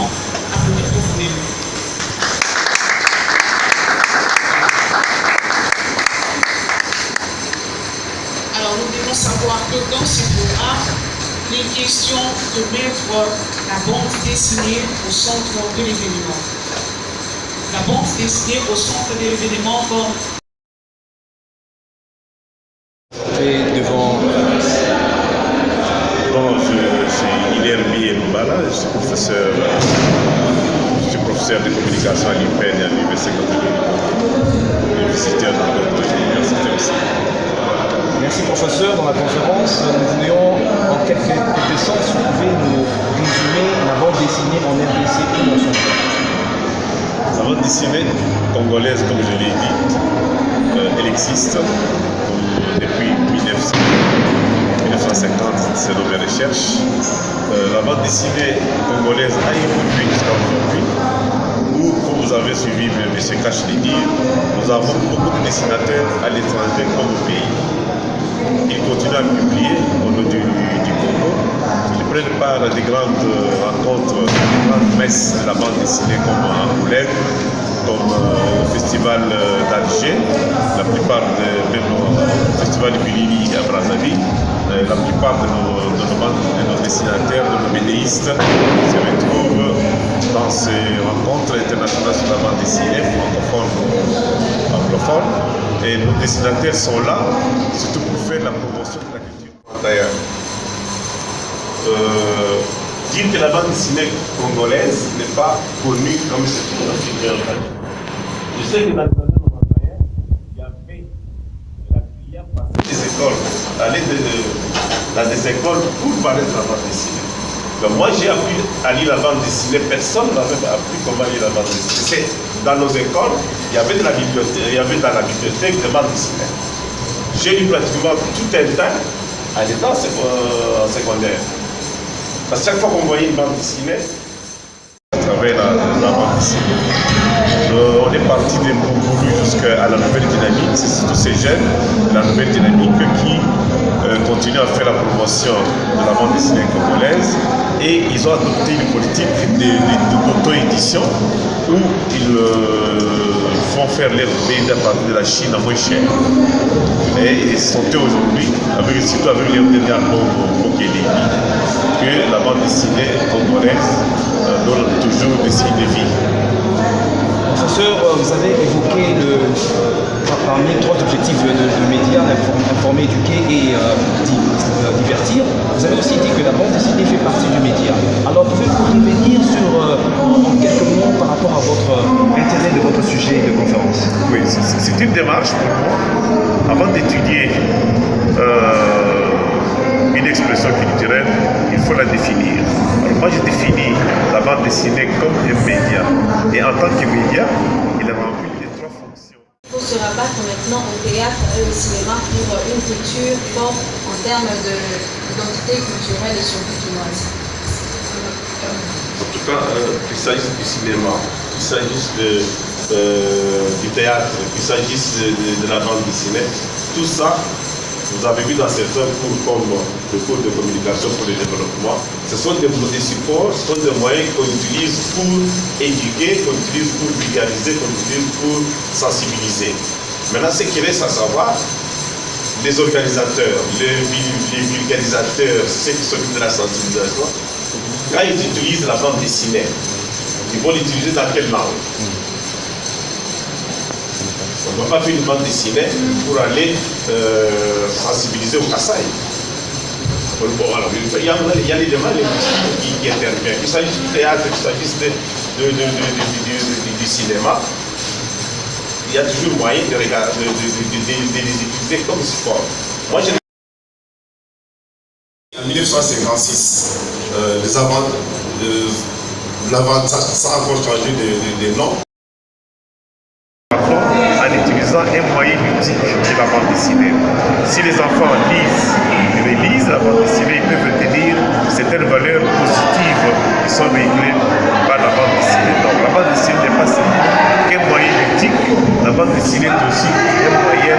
également applaudir pour vous. Alors nous devons savoir que dans ce programme, il est question de mettre la bande dessinée au centre de l'événement. La bande dessinée au centre de l'événement comme... Et devant... Bon, je suis Ilerbi Mbala, je suis professeur de communication à l'UPEN et à l'Université catholique et visiteur dans d'autres universités aussi. Merci professeur. Dans la conférence, nous voulions en quelque sorte, si vous pouvez nous résumer la bande dessinée en RDC et dans son temps. La bande dessinée congolaise, comme je l'ai dit, elle existe depuis 1950, selon mes recherches. La bande dessinée congolaise a évolué jusqu'à aujourd'hui, où, comme vous avez suivi M. Kache l'a dit, nous avons beaucoup de dessinateurs à l'étranger comme au pays. Ils continuent à publier au nom du Congo. Ils prennent part à des grandes rencontres, des grandes messes de la bande dessinée comme Angoulême, comme le festival d'Alger, la plupart même au festival de Bilili à Brazzaville. La plupart de nos dessinateurs, de nos bénéistes se retrouvent dans ces rencontres internationales sur la bande dessinée, francophone ou anglophone. Et nos dessinateurs sont là, surtout pour faire la promotion de la culture. D'ailleurs, dire que la bande dessinée congolaise n'est pas connue comme c'est une figure. Je sais que dans le domaine européen, il y avait la filière passée des écoles, aller dans des écoles pour parler de la bande dessinée. Donc moi j'ai appris à lire la bande dessinée, personne ne m'avait appris comment lire la bande dessinée. Dans nos écoles, il y avait de la bibliothèque, il y avait dans la bibliothèque des bandes dessinées. J'ai lu pratiquement tout un temps à l'état secondaire. Parce que chaque fois qu'on voyait une bande dessinée, à travers la bande dessinée, on est parti des Moukoulou jusqu'à la nouvelle dynamique. C'est tous ces jeunes, la nouvelle dynamique qui continuent à faire la promotion de la bande dessinée congolaise. Et ils ont adopté une politique d'auto-édition où ils font faire leurs BD à partir de la Chine à moins cher. Et ils sont aujourd'hui, surtout avec leur dernier album Mokele, que la bande dessinée congolaise donne toujours des signes de vie. Professeur, vous avez évoqué parmi les 3 objectifs de médias, informer, éduquer et divertir. Vous avez aussi dit que la bande dessinée fait partie du média. Alors pouvez-vous revenir sur, en quelques mots par rapport à votre intérêt de votre sujet de conférence? Oui, c'est une démarche pour moi. Avant d'étudier une expression culturelle, il faut la définir. Alors moi je définis la bande dessinée comme un média. Et en tant que média, il remplit les 3 fonctions. Il faut se rabattre maintenant au théâtre et au cinéma pour une culture forte en termes d'identité culturelle et survie. En tout cas, qu'il s'agisse du cinéma, qu'il s'agisse du théâtre, qu'il s'agisse de la bande dessinée, tout ça, vous avez vu dans certains cours comme le cours de communication pour le développement, ce sont des supports, ce sont des moyens qu'on utilise pour éduquer, qu'on utilise pour vulgariser, qu'on utilise pour sensibiliser. Maintenant, ce qui reste à savoir, les organisateurs, les vulgarisateurs, ceux qui s'occupent de la sensibilisation, quand ils utilisent la bande dessinée, ils vont l'utiliser dans quelle langue? On ne va pas faire une bande dessinée pour aller sensibiliser au Kasaï. Bon, alors, il y a les demandes qui interviennent. Qu'il s'agisse du théâtre, qu'il s'agisse du cinéma, il y a toujours moyen de les utiliser comme support. Moi, en 1956, ça a encore changé de nom. En utilisant un moyen ludique de la bande dessinée. Si les enfants relisent la bande dessinée, ils peuvent retenir certaines valeurs positives qui sont véhiculées par la bande dessinée. Donc la bande dessinée n'est pas seulement qu'un moyen ludique, la bande dessinée est aussi un moyen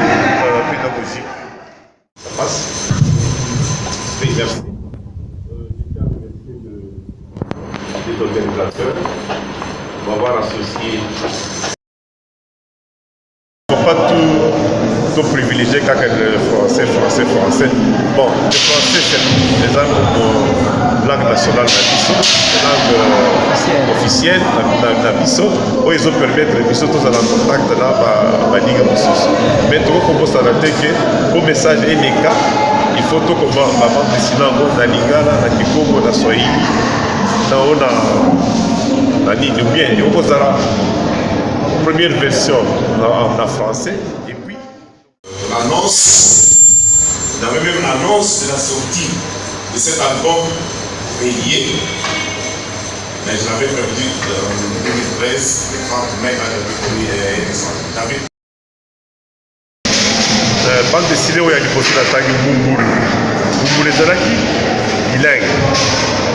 pédagogique. Ça passe? Oui, merci. des organisateurs. On va voir associé. Il ne faut pas tout privilégier quand le français. Bon, le français, c'est les langues langue nationale la langue officielle na biso oyo ezopermettre biso tozala en contact na balinga mosusu mais tokokobosana te ke po message eleka il faut tokoma babande desina yango na lingala na kikongo na swahili nao na nini ou bien okozala première version en français et puis l'annonce, il y avait même l'annonce de la sortie de cet album Bélier. Mais je l'avais perdu en 2013, le 30 mai, quand j'avais connu bande dessinée oyo ya liboso natangi Mbungulu ezalaki bilingue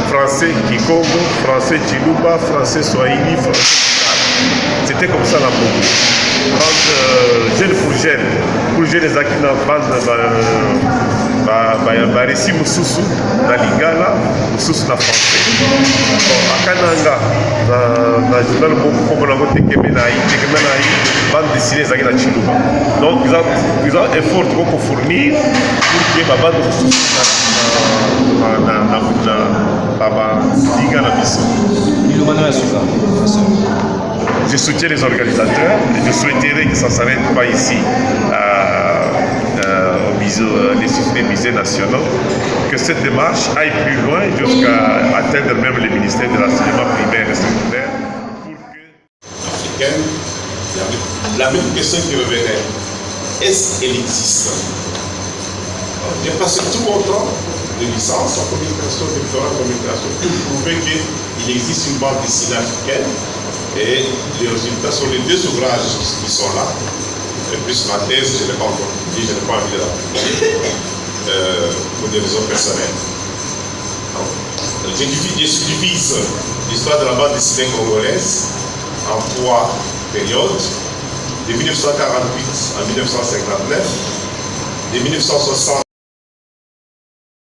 français Kikongo, français Chiluba, français Swahili, français c'était comme ça la Mbungulu. Jeune pour jeune ezalaki na bande baresi mosusu na lingala mosusu na français. Bon, akananga na journal moko kombo nango tekeme na ye bande dessinée ezalaki na Chiluba. Donc ils ont effort de fournir pour que babande mosusu na linga na biso. Je soutiens les organisateurs et je souhaiterais que ça ne s'arrête pas ici les musées nationaux, que cette démarche aille plus loin jusqu'à atteindre même les ministères de l'enseignement primaire et secondaire pour que... Africaine, la même question qui revenait, est-ce qu'elle existe? J'ai passé tout mon temps de licence en communication, de doctorat en communication, pour prouver qu'il existe une bande dessinée africaine. Et les résultats sont les deux ouvrages qui sont là. Et plus ma thèse, je n'ai pas encore publié, je n'ai pas envie de la publier pour des raisons personnelles. Je divise l'histoire de la bande dessinée congolaise en 3 périodes, de 1948 à 1959, de 1960